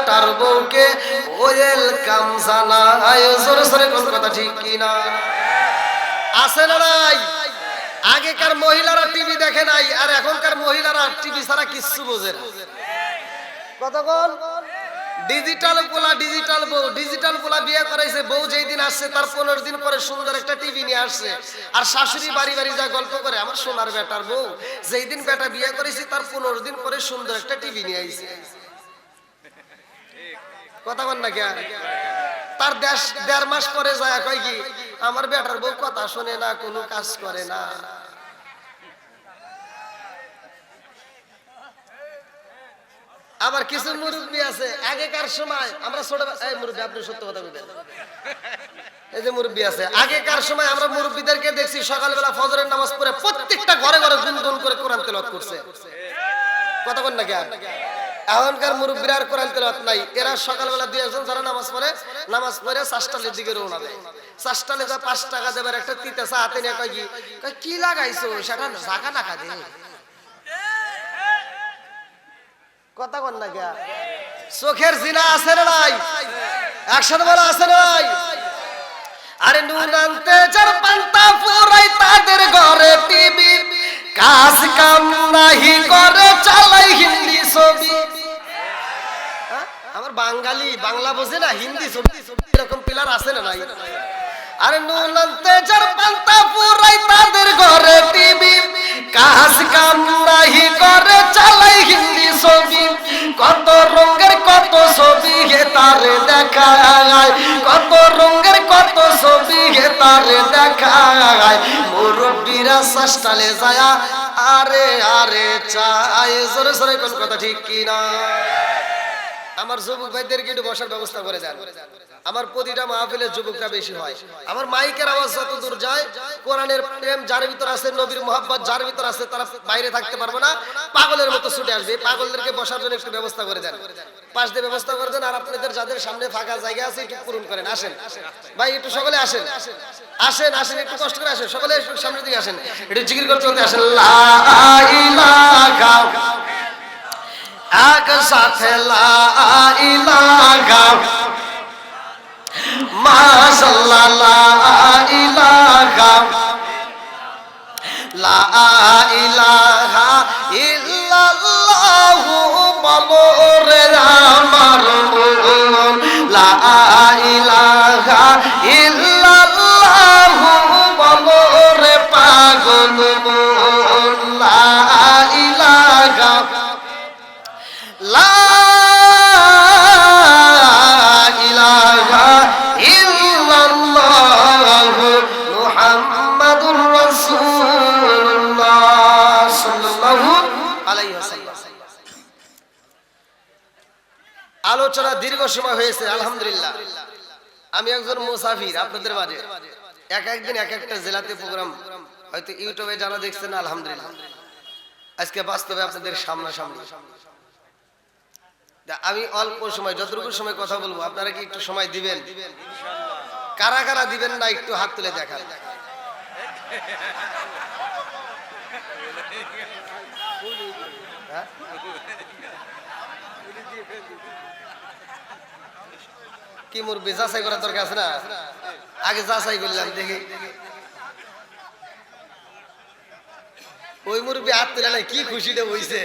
Better বউকে welcome জানাই। জোরে জোরে কোন কথা ঠিক কিনা? আছে না নাই? আগেকার মহিলারা টিভি দেখে নাই, আর এখনকার মহিলারা টিভি ছাড়া কিচ্ছু বোঝে না। কতক্ষণ ডিজিটাল পোলা, ডিজিটাল বউ, ডিজিটাল পোলা বিয়ে করাইছে, বউ যেই দিন আসছে তার 15 দিন পরে সুন্দর একটা টিভি নিয়ে আসছে, আর শাশুড়ি বাড়ি বাড়ি যা গল্প করে, আমার সোনার বেটার বউ যেই দিন বেটা বিয়ে করেছে তার 15 দিন পরে সুন্দর একটা টিভি নিয়ে আইছে। কথা বল না কে? তার 1.5 মাস পরে যায় কয় কি, আমার বেটার বউ কথা শোনে না, কোনো কাজ করে না। আবার কিছু মুরব্বী আছে, আগেকার সময় আমরা ছোট, এই মুরব্বী আপনি সত্য কথা বলবেন, এই যে মুরব্বী আছে, আগেকার সময় আমরা মুরব্বীদেরকে দেখছি সকালবেলা ফজরের নামাজ পড়ে প্রত্যেকটা ঘরে ঘরে গুনগুন করে কোরআন তেলাওয়াত করছে। কথা বল না কে? এখনকার মুরব্বীরা আর কোরআন তেলাওয়াত নাই, এরা সকালবেলা 2-1 যারা নামাজ পড়ে, নামাজ পড়ে চাষটালের দিকে রওনা দেয়। চাষটালে যা 5 টাকা দেবার একটা তিতা চা হাতে নিয়ে কয় কি লাগাইছো, সেটা ঝাঁকা টাকা দে। কথা বল না কে? চোখের জিনা আছে না নাই? একসাথে বলা আছে না নাই? আরে নুন আনতে যার পান্তা ফুরাই তাদের ঘরে টিভি, কাজ কাম নাহি করে চালাই হিন্দি ছবি। আমার বাঙালি বাংলা বোঝে না, হিন্দি ছবি, এরকম পিলার আছে না নাই? আরে নুন আনতে যার পান্তা ফুরাই তাদের ঘরে টিভি, কাজ কাম নাহি করে চালাই হিন্দি ছবি। কত রঙের কত ছবি হে তারে দেখায়, কত রঙের কত ছবি হে তারে দেখায়। মুরব্বীরা চাষটালে যায়া আরে আরে চাই। জোরে জোরে কোন কথা ঠিক কিনা? আমার যুবক ভাইদেরকে একটু বসার ব্যবস্থা করে দেন। আমার প্রতিটা মাহফিলে যুবকরা বেশি হয়। আমার মাইকের আওয়াজ যত দূর যায়, কোরআনের প্রেম যার ভিতর আছে, নবীর মোহাব্বত যার ভিতর আছে, তারা বাইরে থাকতে পারবে না, পাগলের মতো ছুটে আসবে। পাগলদেরকে বসার জন্য একটু ব্যবস্থা করে দেন, পাশ দিয়ে ব্যবস্থা করে দেন। আর আপনাদের যাদের সামনে ফাঁকা জায়গা আছে একটু পূরণ করেন। আসেন ভাই, একটু সকলে আসেন, আসেন আসেন, একটু কষ্ট করে আসেন, সকলে একটু সামনের দিকে আসেন, একটু জিকির করতে করতে আসেন। লা ইলাহা এক সাথে লা ইলাহা মাশাআল্লাহ, লা ইলাহা লা ইলাহা ইল্লাল্লাহু বলো রে আমার মন, লা ইলাহা ইল্লাল্লাহু বলো রে পাগল মন, লা ইলাহা লা ইলাহা ইল্লাল্লাহু মুহাম্মাদুর রাসূলুল্লাহ সাল্লাল্লাহু আলাইহি ওয়াসাল্লাম। আলোচনা দীর্ঘ সময় হয়েছে, আলহামদুলিল্লাহ। আমি একজন মুসাফির আপনাদের মাঝে, একদিন এক একটা জেলাতে প্রোগ্রাম, হয়তো ইউটিউবে যারা দেখছেন আলহামদুলিল্লাহ, আজকে বাস্তবে আপনাদের সামনাসামনি। আমি অল্প সময়, যতটুকু সময় কথা বলবো, আপনারা কি একটু সময় দিবেন? কারা কারা দিবেন না একটু হাত তুলে দেখান। কি মুরব্বি যাচাই করার দরকার আছে না? আগে যাচাই করলাম দেখি। ওই মুরব্বি হাত তুলে নাই, কি খুশিটা হইছে।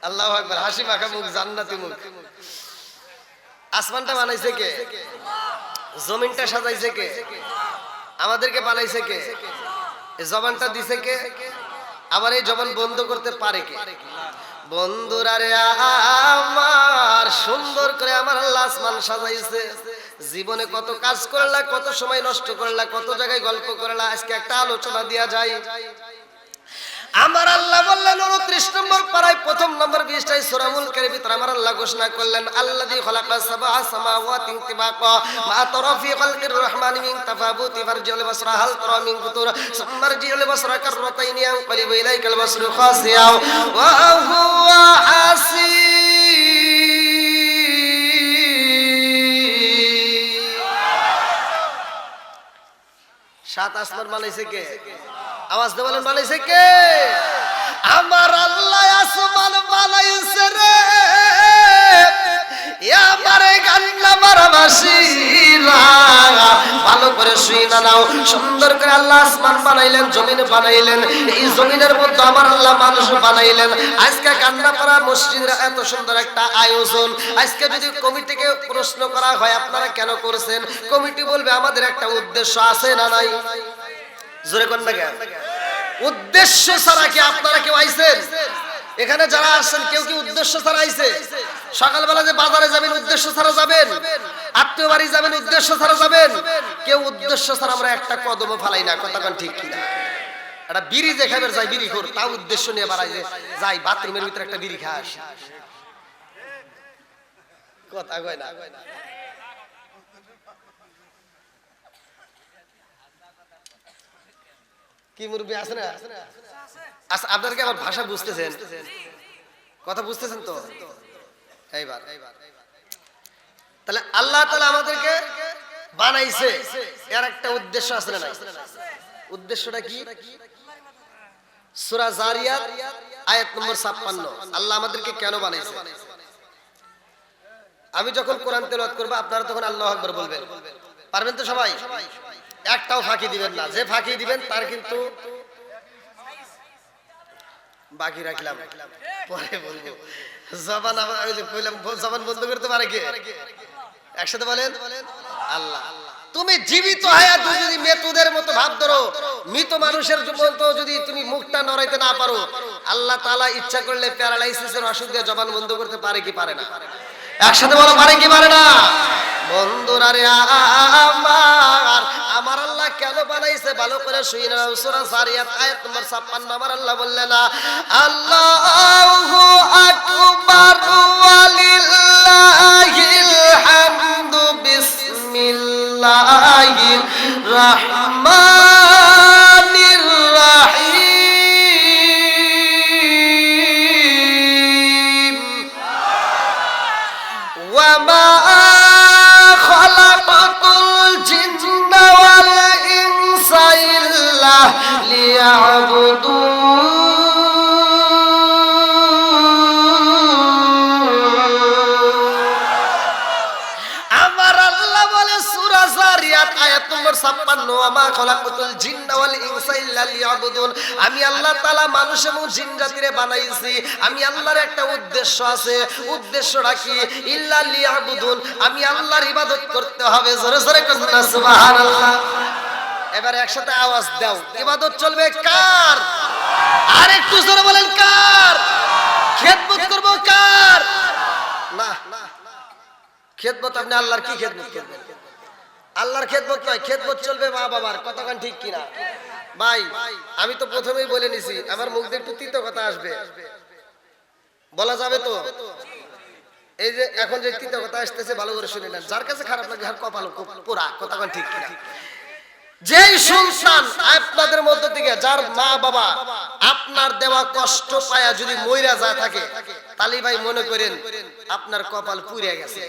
আল্লাহু আকবার, হাসি মাখা মুখ, জান্নাতি মুখ। আসমানটা বানাইছে কে? জমিনটা সাজাইছে কে? আমাদেরকে বানাইছে কে? এই জবানটা দিছে কে? আবার এই জবান বন্ধ করতে পারে কে? বন্ধুরা রে আমার, সুন্দর করে আমার আল্লাহ আসমান সাজাইছে। জীবনে কত কাজ করলা, কত সময় নষ্ট করলা, কত জায়গায় গল্প করলা, আজকে একটা আলোচনা দিয়া যায়। আমার আল্লাহ বললেন 29 নম্বর পারায় 1ম নম্বর 20টায় সূরা মুলকের ভিতর আমার আল্লাহ ঘোষণা করলেন, আল্লাযী খালাকাস সাবআ সামাওয়াতিন তিবাকা মা তারা ফি খালকির রহমানি মিন তাফাবুতি ফারজিউল বাসরা হাল তারা মিন ফুতুর সামারজিউল বাসরা কাররাতাইন ইয়ানকালিবু ইলাইকাল বাসরু খাসিয়া ওয়া হুয়া হাসিব। 7 আসমান বানাইছে কে? আওয়াজ দিয়ে বলেন, বানাইছে কে? আমার আল্লাহ আসমান বানাইছে রে। আমারে গান্না বারাবাসীরা ভালো করে শুই না নাও। সুন্দর করে আল্লাহ আসমান বানাইলেন, জমিন বানাইলেন, এই জমিনের মধ্যে আমার আল্লাহ মানুষ বানাইলেন। আজকে কান্নাপাড়া মসজিদের এত সুন্দর একটা আয়োজন, আজকে যদি কমিটিকে প্রশ্ন করা হয় আপনারা কেন করছেন, কমিটি বলবে আমাদের একটা উদ্দেশ্য আছে না নাই? জোরে কোন না কেন? উদ্দেশ্য ছাড়া কি আপনারা কেউ আইছেন? এখানে যারা আসছেন কেউ কি উদ্দেশ্য ছাড়া আইছে? সকালবেলা যে বাজারে যাবেন উদ্দেশ্য ছাড়া যাবেন, আত্মীয় বাড়ি যাবেন উদ্দেশ্য ছাড়া যাবেন? কেউ উদ্দেশ্য ছাড়া আমরা একটা কদমও ফালাই না। কথা কোন ঠিক কিনা? একটা বিড়ি যে খাবার যাই বিড়ি খোর, তাও উদ্দেশ্য নিয়ে বাড়াই যে যাই বাথরুমের ভিতরে একটা বিড়ি খাস। কথা কয় না। কি মুরব্বি আছে না? আচ্ছা আপনারা কি আমার ভাষা বুঝতেছেন? কথা বুঝতেছেন তো? এইবার তাহলে আল্লাহ তাআলা আমাদেরকে বানাইছে, এর একটা উদ্দেশ্য আছে না নাই? উদ্দেশ্যটা কি? সূরা জারিয়াত আয়াত নম্বর 56। আল্লাহ আমাদেরকে কেন বানাইছে? আমি যখন কোরআন তেলাওয়াত করব আপনারা তখন আল্লাহু আকবার বলবেন, পারবেন তো সবাই? একটাও ফাঁকি দিবেন না, যে ফাঁকি দিবেন তার কিন্তু বাকি রাখলাম, পরে বলবো। জবান ওই যে কইলাম জবান বন্ধ করতে পারে কে? একসাথে বলেন আল্লাহ। তুমি জীবিত হায়াত যদি মৃতদের মতো ভাব ধরো, মৃত মানুষের মতো যদি তুমি মুখটা নড়াইতে না পারো, আল্লাহ তাআলা ইচ্ছা করলে প্যারালাইসিসের ওষুধ দিয়ে জবান বন্ধ করতে পারে কি পারে না? একসাথে বলো পারে কি পারে না? বন্ধুরা রে আমার, আমার আল্লাহ কেন বানাইছে ভালো করে শুই না। সূরা জারিয়াত আয়াত নম্বর 56 আমার আল্লাহ বললেন, আল্লাহু আকবার ওয়ালিল্লাহিল হামদু বিসমিল্লাহির রাহমানির রাহিম। ওয়া মা আমার আল্লাহ বলে সূরা জারিয়াত আয়াত নম্বর 56, আমা খলাকাতুল জিন্না ওয়াল ইনসা ইল্লা লিয়াবুদুন। আমি আল্লাহ তাআলা মানুষ এবং জিন জাতিরে বানাইছি, আমি আল্লাহর একটা উদ্দেশ্য আছে। উদ্দেশ্যটা কি? ইল্লা লিয়াবুদুন, আমি আল্লাহর ইবাদত করতে হবে। জোরে জোরে কর না সুবহানাল্লাহ। এবারে একসাথে আওয়াজ দাও, ইবাদত চলবে কার? আর একটু জোরে বলেন কার? খেদমত করব কার? না, খেদমত আপনি আল্লাহর কি খেদমত করবেন? আল্লাহর খেদমত নয়, খেদমত চলবে মা বাবার। কতক্ষণ ঠিক কিনা ভাই? আমি তো প্রথমেই বলে নিছি, আমার মুখ দিয়ে একটু তিতো কথা আসবে, বলা যাবে তো? এই যে এখন যে তিতো কথা আসতেছে ভালো করে শুনে নেন, যার কাছে খারাপ লাগে আর কপাল পোড়া। কতক্ষণ ঠিক কিনা? যেই সন্তান আপনাদের মধ্য থেকে যার মা বাবা আপনার দেওয়া কষ্ট পায়া যদি মইরা যায় থাকে, তালি ভাই মনে করেন আপনার কপাল পুড়ে গেছে।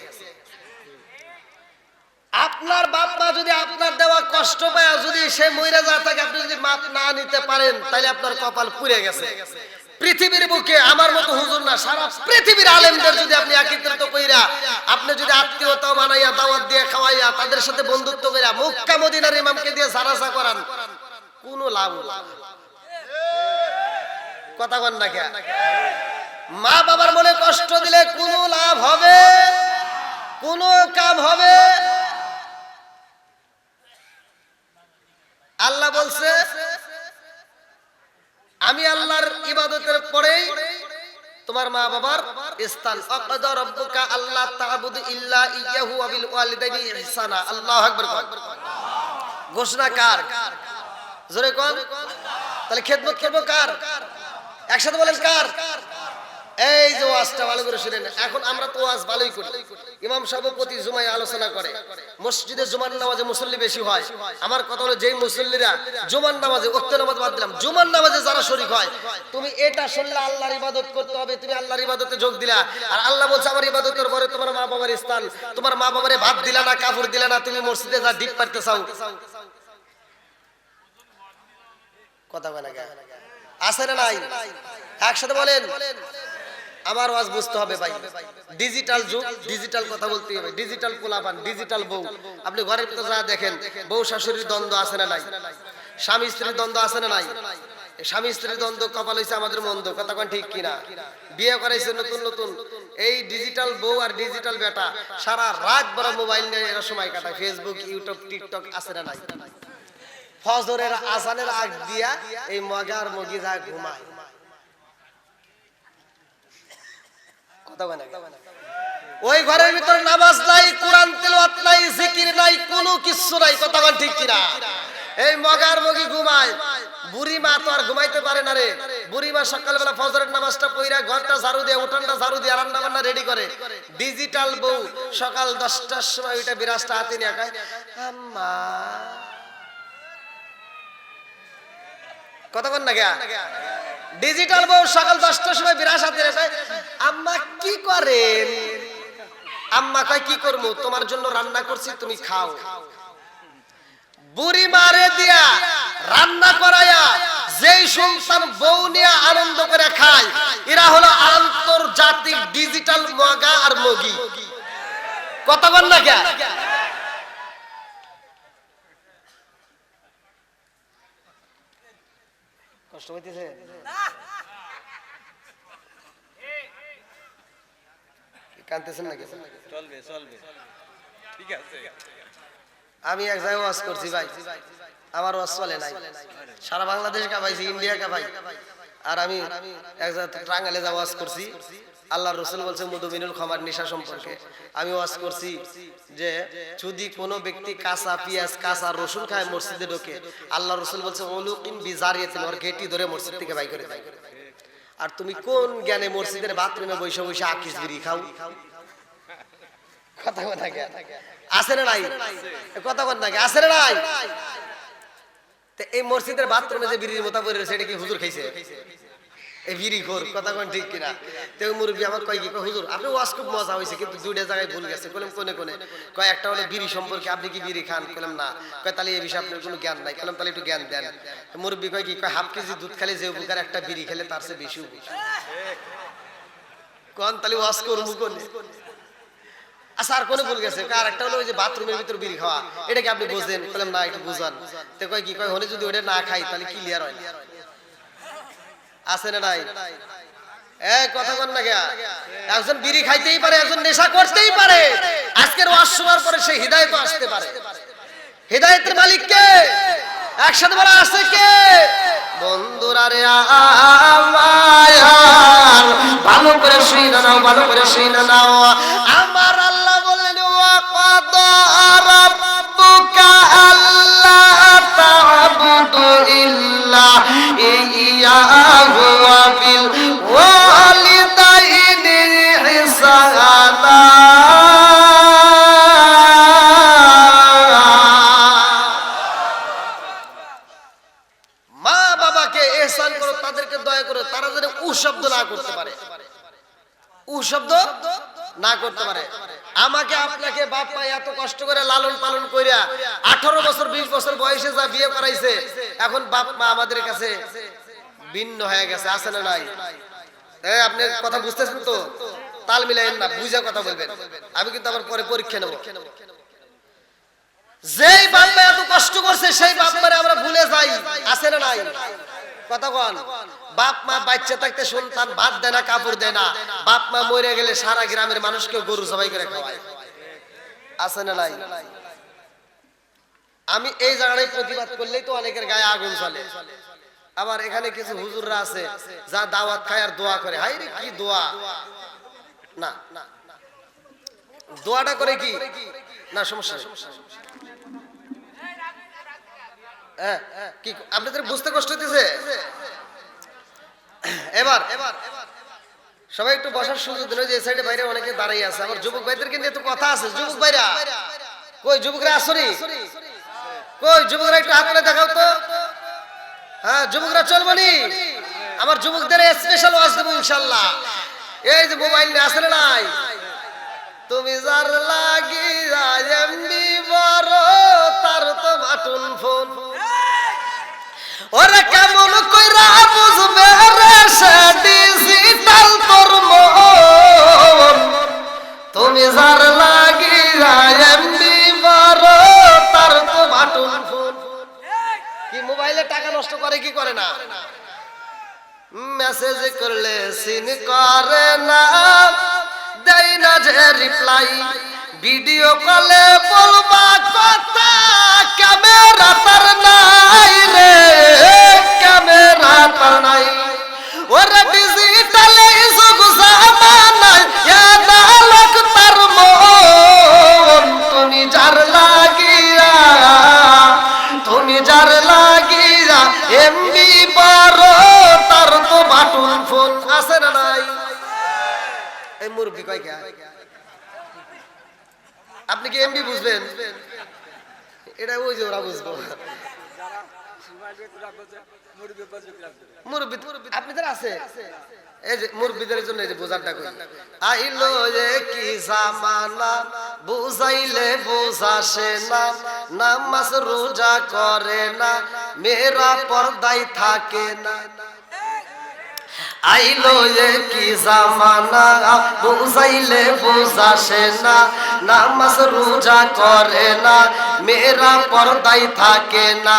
আপনার বাপ মা যদি আপনার দেওয়া কষ্ট পায়া যদি সে মইরা যায় থাকে, আপনি যদি মাপ না নিতে পারেন, তাহলে আপনার কপাল পুড়ে গেছে। পৃথিবীর বুকে আমার মতো হুজুর না, সারা পৃথিবীর আলেমদের যদি আপনি একত্রিত কইরা, আপনি যদি আত্মীয়তা বানাইয়া দাওয়াত দিয়ে খাওয়াইয়া তাদের সাথে বন্ধুত্ব কইরা মক্কা মদিনার ইমামকে দিয়ে জানাজা করান, কোনো লাভ না। কথা বল না কে? মা বাবার মনে কষ্ট দিলে কোনো লাভ হবে? কোনো কাম হবে? আল্লাহ বলছে আমি আল্লাহর ইবাদতের পরেই তোমার মা বাবার স্থান। আকাদা রাব্বুকা আল্লা তা'বুদু ইল্লা ইয়্যাহু ওয়া বিল ওয়ালিদাইনি ইহসানা। আল্লাহু আকবার। ঘোষণা কার? জোরে কোন? তাহলে খেদমত করব কার? একসাথে বলেন কার? এই যে ওয়াজটা ভালো করে শুনেন। এখন আমরা তো ওয়াজ ভালোই করি, ইমাম সাহেব প্রতি জুমায় আলোচনা করে, মসজিদে জুমার নামাজে মুসল্লি বেশি হয়। আমার কথা হলো যেই মুসল্লিরা জুমার নামাজে, ওয়াক্ত নামাজ বাদ দিলাম, জুমার নামাজে যারা শরীক হয়, তুমি এটা শুনলে আল্লাহর ইবাদত করতে হবে, তুমি আল্লাহর ইবাদতে যোগ দিলা। আর আল্লাহ বলছে আমার ইবাদতের পরে তোমার মা বাবার স্থান, তোমার মা বাবারে ভাত দিলা না, কাপড় দিলা না, তুমি মসজিদে যা ডিপ পারতে চাও। কথা বলে না আছে না নাই? একসাথে বলেন আমার ওয়াজ বুঝতে হবে ভাই, ডিজিটাল যুগ, ডিজিটাল কথা বলতে হবে, ডিজিটাল পোলাপান, ডিজিটাল বউ। আপনি ঘরের ভিতরে যা দেখেন, বউ শাশুড়ির দ্বন্দ্ব আছে না নাই, স্বামী স্ত্রীর দ্বন্দ্ব আছে না নাই। স্বামী স্ত্রীর দ্বন্দ্ব কপাল হইছে আমাদের মন্দ, কথা কোন ঠিক কিনা? বিয়ে করাইছে নতুন নতুন, এই ডিজিটাল বউ আর ডিজিটাল বেটা সারা রাত বড় মোবাইল নিয়ে এরা সময় কাটায়, ফেসবুক, ইউটিউব, টিকটক আছে না নাই। ফজরের আজানের আগ দিয়া এই মগার মগি যা ঘুমায়, ওই ঘরের ভিতর নামাজ নাই, কোরআন তেলাওয়াত নাই, জিকির নাই, কোনো কিছু নাই, কথা কোন ঠিক কিনা? এই মগার মগি ঘুমায়। বুড়ি মা তো আর ঘুমাইতে পারে না রে। বুড়ি মা সকালবেলা ফজরের নামাজটা পড়া ঘরটা ঝাড়ু দিয়ে, উঠানটা ঝাড়ু দিয়ে, রান্না বান্না রেডি করে। ডিজিটাল বউ সকাল 10টার সময় ওইটা বিরাজটা হাতে নিয়ে কয় আম্মা, কথা কোন না গা? ডিজিটাল বউ সকাল 10টার সময় বিরাজ হাতে রেখে আম্মা কি করেন? আম্মা কয় কি করবো, তোমার জন্য রান্না করছি, তুমি খাও। বুড়ি মারে দিয়া রান্না করায়া যেই সন্তান বউ নিয়ে আনন্দ করে খায়, এরা হলো আন্তর্জাতিক ডিজিটাল মগা আর মগি, কথা বল না কে? কষ্ট হইতেছে? কাঁদতেছেন নাকি? চলবে চলবে, ঠিক আছে। আমি এক জায়গায় ওয়াজ করছি ভাই, আমার ওয়াজ চলে নাই, সারা বাংলাদেশ কাঁপাইছি, ইন্ডিয়া কাঁপাই। আর আমি এক জায়গায় টাঙ্গাইলে যা ওয়াজ করছি, আল্লাহর রাসূল বলছে মধুবিনুল খামার নেশা সম্পর্কে। আমি ওয়াজ করছি যে যদি কোনো ব্যক্তি কাঁচা পেঁয়াজ, কাঁচা রসুন খায়, মসজিদে ঢোকে, আল্লাহর রাসূল বলছে উলুকিন বিজারিয়াতিন, ওর গেটি ধরে মসজিদ থেকে বাইর করে দেয়। আর তুমি কোন জ্ঞানে মসজিদের বাথরুমে বসে বসে আকিস বিড়ি খাও? কথা কথা আছে না নাই? কথা কথা নাকি আছে না নাই? এই মসজিদের বাথরুমে যে বিড়ির মোতা পড়ে রয়েছে, এটা কি হুজুর খাইছে? এই বিড়ি খোর, কথা কোন ঠিক কিনা? তো মুরব্বী আমার কয় কি, হুজুর আপনি ওয়াজ খুব মজা হয়েছে, কিন্তু দুইটা জায়গায় ভুল গেছে। বললাম কোনে কোনে? কয় একটা হলো বিড়ি সম্পর্কে, আপনি কি বিড়ি খান? বললাম না। কয় তাহলে এই বিষয়ে আপনার কোনো জ্ঞান নাই। বললাম তাহলে একটু জ্ঞান দেন। মুরব্বী কয় কি, কয় হাফ কেজি দুধ খেলে যে উপকার, একটা বিড়ি খেলে তার চেয়ে বেশি উপকার। কোন তাহলে ওয়াজ করবো কোনে? আচ্ছা আর কোনে ভুল গেছে? আর একটা হলো ওই যে বাথরুমের ভিতর বিড়ি খাওয়া, এটা কি আপনি বোঝেন? বললাম না, একটু বুঝান। তো কয় কি, কয় হলে যদি ওটা না খাই তাহলে ক্লিয়ার হয় না। আছে না নাই? এই কথা বল না কে? একজন বিড়ি খাইতেই পারে, একজন নেশা করতেই পারে। আজকের ওয়াজ শোনার পরে সে হিদায়াত আসতে পারে। হিদায়াতের মালিক কে? একসাথে বলা আছে কে? বন্ধুরা রে আমার, ভালো করে শুনে নাও, ভালো করে শুনে নাও। আমার আল্লাহ বলেন ওয়া ক্বাদা রাব্বুকা আল্লা তা'বুদু ইল্লা ইয়্যাহু ওয়া বিল ওয়ালিদাইনি ইহসানা। মা বাবাকে ইহসান করো, তাদেরকে দয়া করো, তারা যেন উ শব্দ না করতে পারে, উ শব্দ না করতে পারে। আমাকে আপনাকে বাপ মা এত কষ্ট করে লালন পালন কইরা 18 বছর 20 বছর বয়সে যা বিয়ে করাইছে, এখন বাপ মা আমাদের কাছে ভিন্ন হয়ে গেছে, আছে না নাই? এই আপনি কথা বুঝতেছেন তো? তাল মিলাইেন না, বুঝা কথা বলবেন। আমি কিন্তু আবার পরে পরীক্ষা নেব। যেই বাপ মা এত কষ্ট করছে, সেই বাপ মারে আমরা ভুলে যাই, আছে না নাই? কথা কোন? বাপ মা বাচ্চা থাকতে সন্তান ভাত দেয় না, কাপড় দেয় না। বাপ মা মরে গেলে সারা গ্রামের মানুষকে গরু জবাই করে খাওয়ায়, আছে না নাই? আমি এই জায়গায় প্রতিবাদ করলেই তো অনেকের গায়ে আগুন জ্বলে। আবার এখানে কিছু হুজুররা আছে যা দাওয়াত খায় আর দোয়া করে। হাই রে কি দোয়া! না দোয়াটা করে কি না, সমস্যা নেই। হ্যাঁ, কি আপনাদের বুঝতে কষ্ট হইতেছে? এবার সবাই একটু বসার সুযোগ দিন। যে সাইডে বাইরে অনেকে দাঁড়িয়ে আছে, আমার যুবক ভাইদেরকে নিয়ে তো কথা আছে। যুবক ভাইরা কই? যুবকরা আসরি কই? যুবকরা একটু হাত তুলে দেখাও তো। হ্যাঁ, যুবকরা চলবো নি? আমার যুবকদের স্পেশাল ওয়াজ দেবো ইনশাআল্লাহ। এই যে মোবাইল নিয়ে আসলে নাই, তুমি যার লাগি এমনি বড়, তার তো বাটন ফোন। ওরে কেমন কইরা বুঝবে রে সে ডিজিটাল তোর মন? নষ্ট করে কি করে না? মেসেজ করলে সিন করে না, দেয় না যে রিপ্লাই। ভিডিও কলে বলবা কথা, ক্যামেরা তার নাই রে, ক্যামেরা তার নাই। ওরে ডিজিটালে যুগ জামানায় এদালক তার মন। তুমি যার লাগিয়া, তুমি যার লাগিয়া এমবি বড়, তার তো বাটুন ফোন আছে না নাই? এই মুরব্বি কয় কে? আপনি কি এমবি বুঝবেন? এটা ওই যে ওরা বুঝবো। মুরব্বি আপনাদের আছে, এই যে মুরব্বিদের জন্য এই যে বোঝাটা কই। আইলো যে কি জামানা, বুঝাইলে বোঝাসে না, নামাজ রোজা করে না, মেয়েরা পর্দায় থাকে না। আইলো যে কি জামানা, বুঝাইলে বোঝাসে না, নামাজ রোজা করে না, মেয়েরা পর্দায় থাকে না।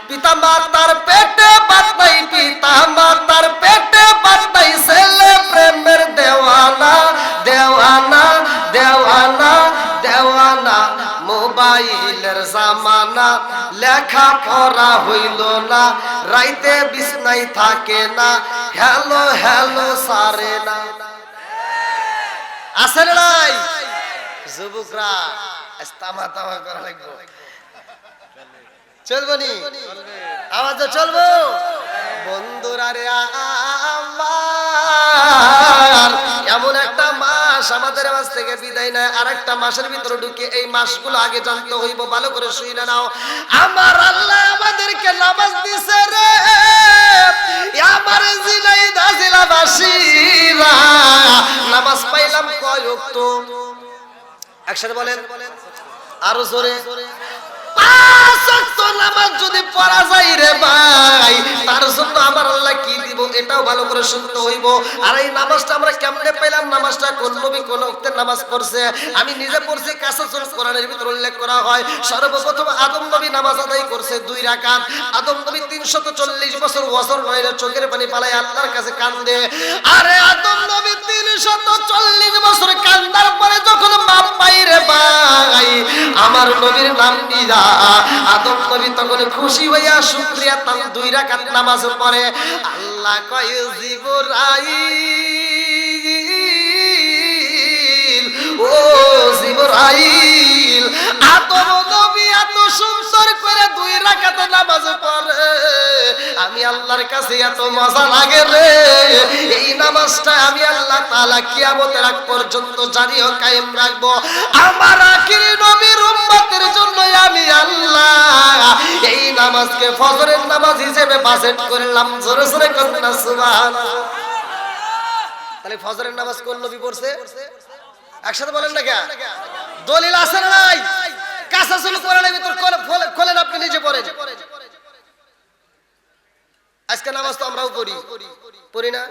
পিতা মাতার পেটে ভাত নাই, পিতা মাতার পেটে ভাত নাই, ছেলে প্রেমের দেওয়ানা, দেওয়ানা, দেওয়ানা, দেওয়ানা। মোবাইলের জামানা, লেখা পড়া হইল না, রাইতে বিছনায় থাকে না, হ্যালো হ্যালো সারে না। আছে না নাই? যুবকরা তামা তামা করা লাগবে, চলবো নি? আওয়াজ চলবো? বন্ধুরা রে আমার, এমন একটা মাস আমাদের মাঝ থেকে বিদায় নেয়, আর একটা মাসের ভিতরে ঢুকে। এই মাসগুলো আগে জানতে হইব, ভালো করে শুনে নাও। আমার আল্লাহ আমাদেরকে নামাজ দিছে রে, আমার জিনাইদা জেলাবাসীরা নামাজ পাইলাম কয় ওয়াক্ত? একসাথে বলেন, আরো জোরে। 5 ওয়াক্ত নামাজ যদি পড়া যায় রে ভাই, তার জন্য আমার আল্লাহ কি দিব, এটাও ভালো করে শুনতে হইব। আর এই নামাজটা আমরা কেমনে পেলাম? নামাজটা কোন নবী কোন ওয়াক্তের নামাজ পড়ছে? আমি নিজে পড়ছি, কাসাসুল কোরআনের ভিতর উল্লেখ করা হয়। সর্বপ্রথম আদম নবী নামাজ আদায় করছে 2 রাকাত। আদম নবী 340 বছর ওয়াজর নয়রে চোখের পানি পালায় আল্লাহর কাছে কান্দে। আরে আদম নবী 340 বছর কান্দার পরে যখন মাপ পাই রে ভাই, আমার নবীর নাম নিয়া আদম নবী তখন খুশি হইয়া শুকরিয়া তার 2 রাকাত নামাজ পড়ে। আল্লাহ কয় জিবরাইল, ও জিবরাইল, আদম নবী এত সুন্দর করে 2 রাকাত নামাজ পড়ে, আমি আল্লাহর কাছে এত মজা লাগে রে। এই নামাজটা আমি আল্লাহ তাআলা কিয়ামতের আগ পর্যন্ত জারি ও কায়েম রাখবো। আমার আখিরি নবীর উম্মতের জন্য আমি আল্লাহ এই নামাজকে ফজরের নামাজ হিসেবে বাজেট করলাম। জোরে জোরে বলুন না সুবহানাল্লাহ। তাহলে ফজরের নামাজ কোন নবী পড়ছে? একসাথে বলেন না কেন? দলিল আছে না নাই? কাসাসুল কোরআনের ভিতর খোলেন, আপনি নিজে পড়েন। আজকে নামাজ তো আমরাও পড়ি না?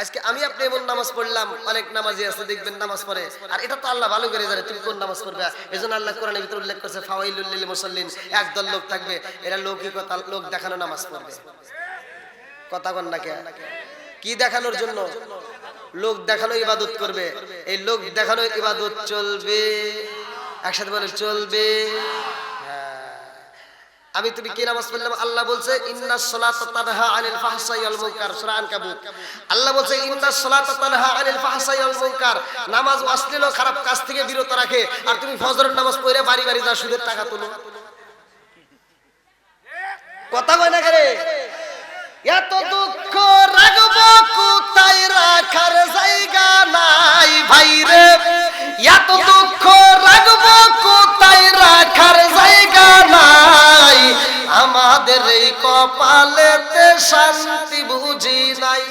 আজকে আমি আপনি এমন নামাজ পড়লাম, অনেক নামাজি আছে দেখবেন নামাজ পড়ে, আর এটা তো আল্লাহ ভালো করে জানে তুমি কোন নামাজ পড়বে। এজন্য আল্লাহ কোরআনের ভিতর উল্লেখ করেছে ফাওয়াইলুল লিল মুসাল্লিন, একদল লোক থাকবে এরা লৌকিকতা, লোক দেখানো নামাজ পড়বে। কথা কন না কেন? কি দেখানোর জন্য? লোক দেখানো ইবাদত করবে। এই লোক দেখানো ইবাদত চলবে, একসাথে বলে চলবে। আমি তুমি কি নামাজ পড়লাম? আল্লাহ বলছে ইন্নাস সালাতা তানহা আনিল ফাহশাই ওয়াল মুনকার, সূরা আনকাবুত। আল্লাহ বলছে ইন্নাস সালাতা তানহা আনিল ফাহশাই ওয়াল মুনকার, নামাজ অশ্লীল ও খারাপ কাজ থেকে বিরত রাখে। আর তুমি ফজরের নামাজ পড়ে বাড়ি বাড়ি যা সুদের টাকা তুলো। কথা কয় না করে? এত দুঃখ রাখবো কোথায়, রাখার জায়গা নাই ভাই রে। এত দুঃখ রাখবো কোথায়, রাখার জায়গা নাই। আমাদের এই কপালেতে শান্তি বুঝি নাই।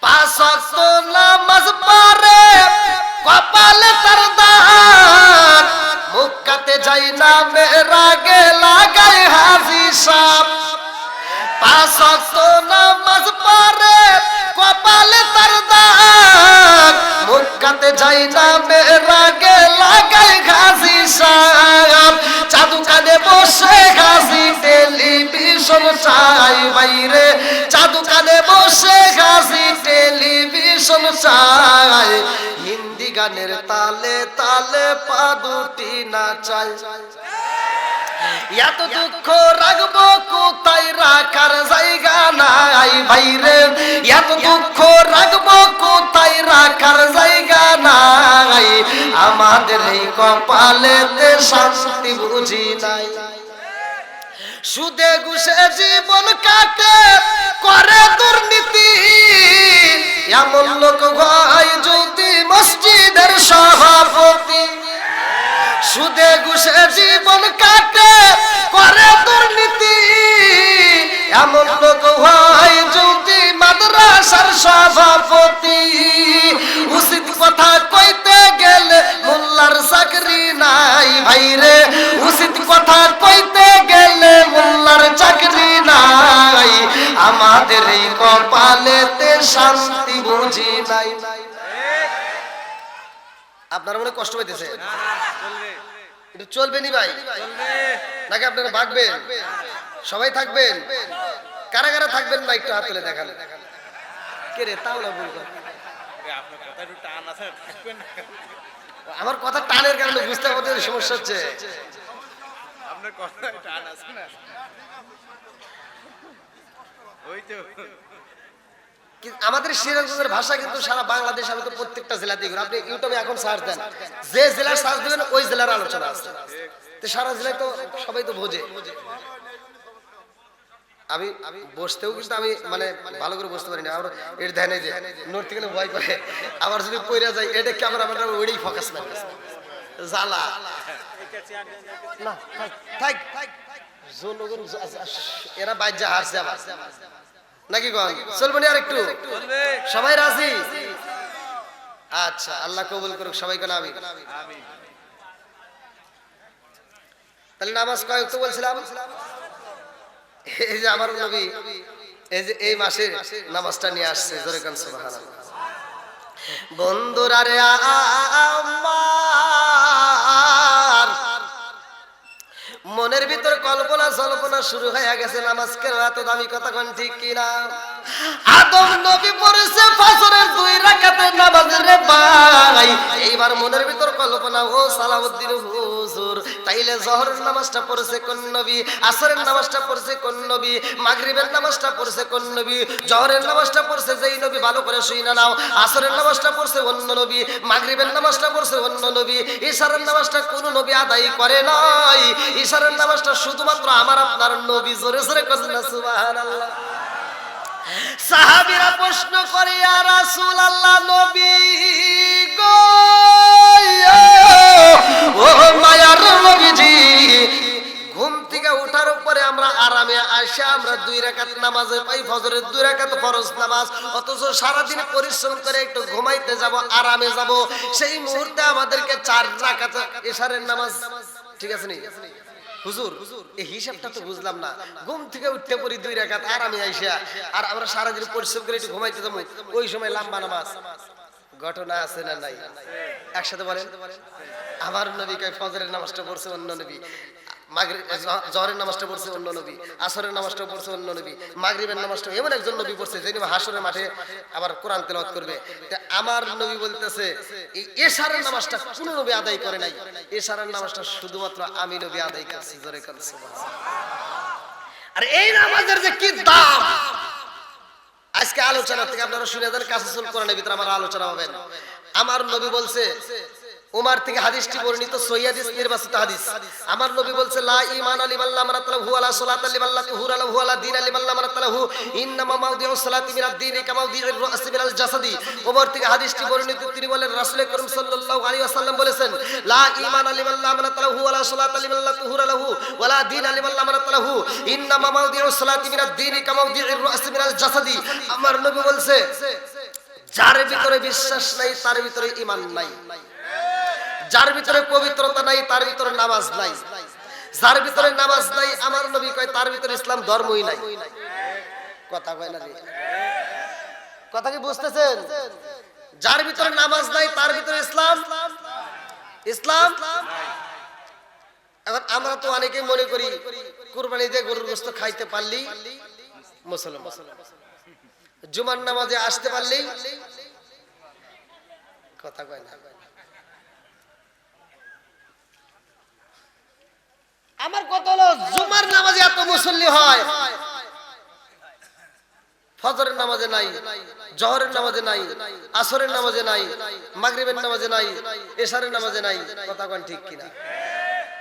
5 ওয়াক্ত নামাজ পড়ে কপালে তার দাগ, মুক্কাতে যাই না মেরাগে লাগাই হাজি সাপ। 5 ওয়াক্ত নামাজ পড়ে কপালে তার দাগ, মুক্কাতে যাই না মেরাগে লাগাই হাজি সাপ। চাদু কানে বসে হাজি টেলি ভাইরে চাঁদ কানে বসে গাছি টেলিভিশন চায় হিন্দি গানের তালে তালে পা দুটি নাচায় এত দুঃখ রাখবো কোথায় রাখার জায়গা নাই ভাইরে এত দুঃখ রাখবো কোথায় রাখার জায়গা নাই আমাদের এই কপালেতে শান্তি বুঝি নাই সুদে ঘুষে জীবন কাটে করে দুর্নীতি এমন লোক হয় যদি মসজিদের সভাপতি সুদে ঘুষে জীবন কাটে করে দুর্নীতি এমন লোক হয় যদি মাদ্রাসার সভাপতি উচিত কথা কইতে গেলে মোল্লার চাকরি নাই ভাইরে উচিত কথা কইতে গেলে মোল্লার চাকরি নাই আমাদের এই কপালেতে শান্তি বুঝি নাই আপনারা মনে কষ্ট পাইতেছে একটু চলবে নি ভাই নাকি আপনারা ভাগবেন সবাই থাকবেন কারা কারা থাকবেন না একটু হাত তুলে দেখান কে রে তাও না বলবো আমার কথা টানের কারণে বুঝতে পারতে সমস্যা হচ্ছে আপনার কথা টান আছে না ওই তো আমাদের সিরাজগঞ্জের ভাষা কিন্তু সারা বাংলাদেশ আমি তো প্রত্যেকটা জেলাতেই ঘুরি আপনি ইউটিউবে এখন সার্চ দেন যে জেলার সার্চ দিবেন ওই জেলার আলোচনা আছে তো সারা জেলায় তো সবাই তো বোঝে আমি বসতেও কিন্তু আমি মানে ভালো করে বসতে পারি না আমার এর ধ্যানে যে নোট থেকে ভয় করে আবার যদি পইরা যায় এটা ক্যামেরা ম্যান ওইটাই ফোকাস না জ্বালা না থাক জনগণ এরা বাইজা হারছে আবার নাকি গন চলবে না আর একটু সবাই রাজি আচ্ছা আল্লাহ কবুল করুক সবাইকে না আমিন তাহলে নামাজ কয় ওয়াক্ত বলছিলাম এই যে আমার নবী এই যে এই মাসে নামাজটা নিয়ে আসছে জোরে কান সুবহানাল্লাহ বন্ধুরা রে আমার মনের ভিতর কল্পনা জল্পনা শুরু হয়ে গেছে নামাজ কেন এত দামি কথা কোন ঠিক কিনা আদম নবী পড়েছে ফজরের 2 রাকাতের নামাজ রে ভাই এইবার মনের ভিতর কল্পনা ও সালাউদ্দিন হুজুর তাইলে জোহরের নামাজটা পড়েছে কোন নবী আসরের নামাজটা পড়েছে কোন নবী মাগরিবের নামাজটা পড়েছে কোন নবী জোহরের নামাজটা পড়েছে যেই নবী ভালো করে শুইনা নাও আসরের নামাজটা পড়েছে অন্য নবী মাগরিবের নামাজটা পড়েছে অন্য নবী ইশারের নামাজটা কোন নবী আদায় করে নাই ইশারের নামাজটা শুধুমাত্র আমার আপনার নবী জোরে জোরে করেন না সুবহানাল্লাহ সাহাবীরা প্রশ্ন করে ইয়া রাসূলুল্লাহ নবী গো ও মায়ার নবীজি ঘুম থেকে ওঠার পরে আমরা আরামে আয়েশা আমরা 2 রাকাত নামাজে পাই ফজরের 2 রাকাত ফরজ নামাজ অথচ সারা দিন পরিশ্রম করে একটু ঘুমাইতে যাব আরামে যাব সেই মুহূর্তে আমাদেরকে 4 রাকাত ইশারের নামাজ ঠিক আছে নি হুজুর এই হিসাবটা তো বুঝলাম না ঘুম থেকে উঠতে পড়ি 2 রাকাত আরামে আইসা আর আমরা সারা দিন পরিশ্রম করে একটু ঘুমাইতে যাবো ওই সময় লম্বা নামাজ ঘটনা আছে না নাই একসাথে বলেন আমার নবী কয় ফজরের নামাজটা পড়ছে অন্য নবী মাগরিব জোহরের নামাজটা পড়ছে অন্য নবী আসরের নামাজটা পড়ছে অন্য নবী মাগরিবের নামাজটা এমন একজন নবী পড়ছে যিনি হাসরের মাঠে আবার কোরআন তেলাওয়াত করবে আমার নবী বলতেছে এই ইশারের নামাজটা কোন নবী আদায় করে নাই ইশারের নামাজটা শুধুমাত্র আমি নবী আদায় করেছি জোরে কোন সুবহানাল্লাহ আর এই নামাজের যে কি দাম আজকে আলোচনা থেকে আপনারা শুনে যান কাসাসুল কোরআনের ভিতরে আমার আলোচনা হবে আমার নবী বলছে উমর থেকে হাদিসটি বর্ণিত সহিহ হাদিস নির্বাচিত হাদিস আমার নবী বলছে লা ঈমান লিমান লা মারাতাহু ওয়ালা সালাতা লিমান লা তুহুরা লাহু ওয়ালা দীন লিমান লা মারাতাহু ইন্নামা মাউদিউস সালাতি মিনাদ দীনি কামা মাউদিউর রাসি মিনাল জাসাদি উমর থেকে হাদিসটি বর্ণিত তিনি বলেন রাসূল করিম সাল্লাল্লাহু আলাইহি ওয়াসাল্লাম বলেছেন লা ঈমান লিমান লা মারাতাহু ওয়ালা সালাতা লিমান লা তুহুরা লাহু ওয়ালা দীন লিমান লা মারাতাহু ইন্নামা মাউদিউস সালাতি মিনাদ দীনি কামা মাউদিউর রাসি মিনাল জাসাদি আমার নবী বলছে যার ভিতরে বিশ্বাস নাই তার ভিতরে ঈমান নাই যার ভিতরে পবিত্রতা নাই তার ভিতরে নামাজ নাই যার ভিতরে নামাজ নাই আমার নবী কয় তার ভিতরে ইসলাম ধর্মই নাই কথা কয় না রে কথা কি বুঝতেছেন যার ভিতরে নামাজ নাই তার ভিতরে ইসলাম এখন আমরা তো অনেকেই মনে করি কুরবানি দিয়ে গরুর গোশত খাইতে পারলি মুসলমান। জুমার নামাজে আসতে পারলেই কথা কয় না। আমার কথা হলো জুমার নামাজে এত মুসল্লি হয়, ফজরের নামাজে নাই, জোহরের নামাজে নাই, আসরের নামাজে নাই, মাগরিবের নামাজে নাই, এশারের নামাজে নাই। কথা কোন ঠিক কিনা?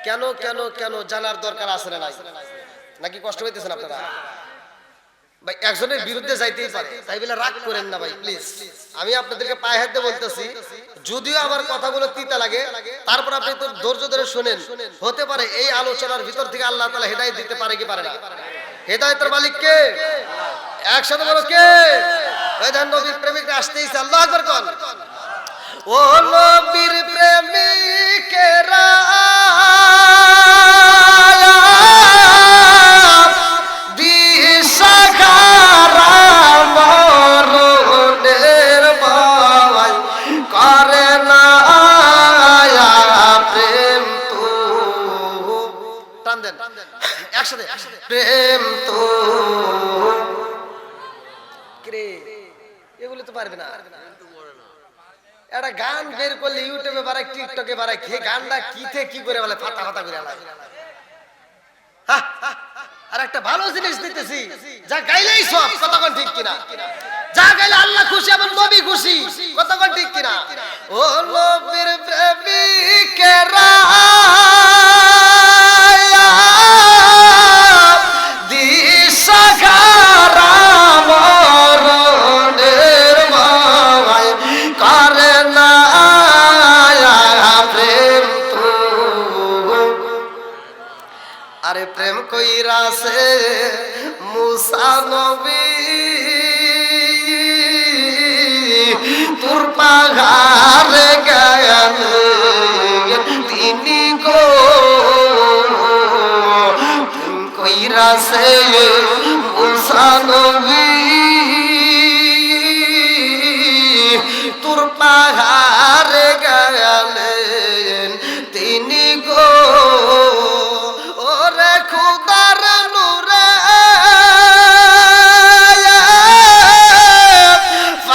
কেন কেন কেন জানার দরকার আছে না নাই? নাকি কষ্ট হইতেছেন আপনারা? ভাই একজনের বিরুদ্ধে যাইতেই পারে, তাই বলে রাগ করেন না ভাই প্লিজ। আমি আপনাদেরকে পায়ে হাত দিয়ে বলতেছি, যদিও আমার কথাগুলো তিতা লাগে, তারপর আপনি তো ধৈর্য ধরে শুনেন। হতে পারে এই আলোচনার ভিতর থেকে আল্লাহ তাআলা হেদায়েত দিতে পারে কি পারে না? হেদায়েতের মালিক কে? একসাথে বলো কে? ওই দেন নবীর প্রেমিকরা আসতেইছে, আল্লাহু আকবার কোন। ও নবীর প্রেমিকেরা দিশাহারা মরণের ভয় করে না প্রেম তো। টান দেন একসাথে, প্রেম তো এগুলো তো পারবে না। একটা গান বের করলে ইউটিউবে বাড়ায়, টিকটকে বাড়ায়, খেয়ে গানটা কি থেকে কি করে বলে ফাটা ফাটা করে আলাদা। আর একটা ভালো জিনিস দিতেছি, যা গাইলেই সব। কথা কোন ঠিক কিনা? যা গাইলে আল্লাহ খুশি, আমার নবী খুশি। কথা কোন ঠিক কিনা? ও নবীর প্রেমিকেরা দিশাহারা মরণের ভয় করে না প্রেম তো। আরে প্রেম কইরাছে মুসা নবী তোর পাহাড়ে গায়ান তিনি গো। প্রেম কইরাছে মুসা নবী তোর পাহাড়